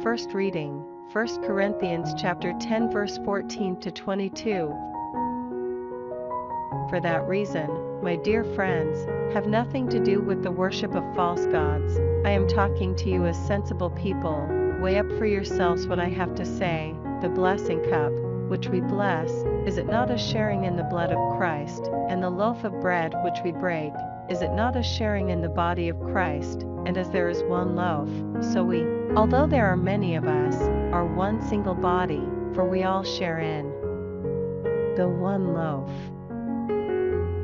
First reading, 1 Corinthians chapter 10 verse 14 to 22. For that reason, my dear friends, have nothing to do with the worship of false gods. I am talking to you as sensible people. Weigh up for yourselves what I have to say. The blessing cup, which we bless, is it not a sharing in the blood of Christ? And the loaf of bread which we break, is it not a sharing in the body of Christ? And as there is one loaf, so we, although there are many of us, are one single body, for we all share in the one loaf.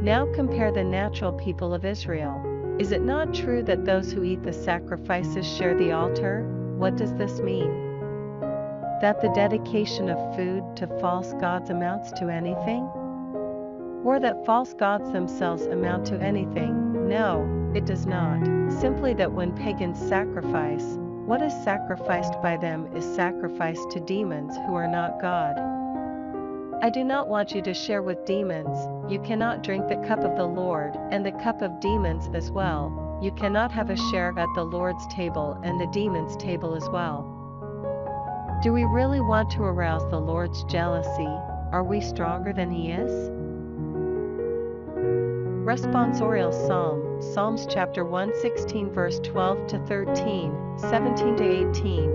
Now compare the natural people of Israel. Is it not true that those who eat the sacrifices share the altar? What does this mean? That the dedication of food to false gods amounts to anything? Or that false gods themselves amount to anything? No, it does not. Simply that when pagans sacrifice, what is sacrificed by them is sacrificed to demons who are not God. I do not want you to share with demons. You cannot drink the cup of the Lord and the cup of demons as well. You cannot have a share at the Lord's table and the demons' table as well. Do we really want to arouse the Lord's jealousy? Are we stronger than He is? Responsorial Psalm, Psalms chapter 116 verse 12 to 13, 17 to 18.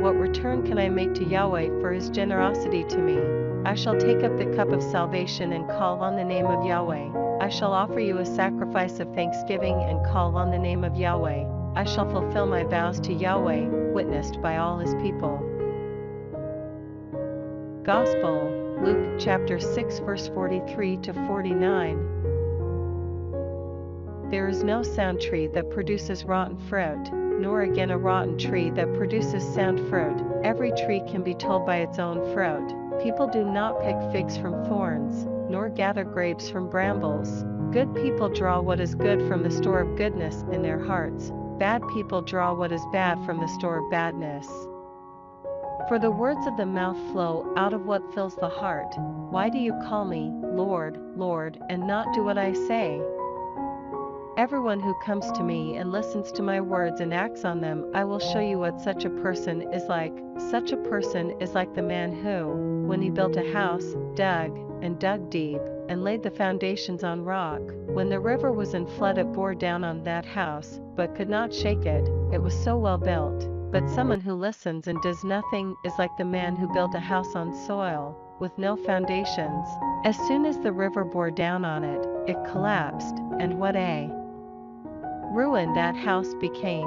What return can I make to Yahweh for His generosity to me? I shall take up the cup of salvation and call on the name of Yahweh. I shall offer you a sacrifice of thanksgiving and call on the name of Yahweh. I shall fulfill my vows to Yahweh, witnessed by all His people. Gospel, Luke chapter 6 verse 43 to 49. There is no sound tree that produces rotten fruit, nor again a rotten tree that produces sound fruit. Every tree can be told by its own fruit. People do not pick figs from thorns, nor gather grapes from brambles. Good people draw what is good from the store of goodness in their hearts. Bad people draw what is bad from the store of badness. For the words of the mouth flow out of what fills the heart. Why do you call me, Lord, Lord, and not do what I say? Everyone who comes to me and listens to my words and acts on them, I will show you what such a person is like. Such a person is like the man who, when he built a house, dug deep, and laid the foundations on rock. When the river was in flood, it bore down on that house, but could not shake it. It was so well built. But someone who listens and does nothing is like the man who built a house on soil, with no foundations. As soon as the river bore down on it, it collapsed, and what a ruin that house became.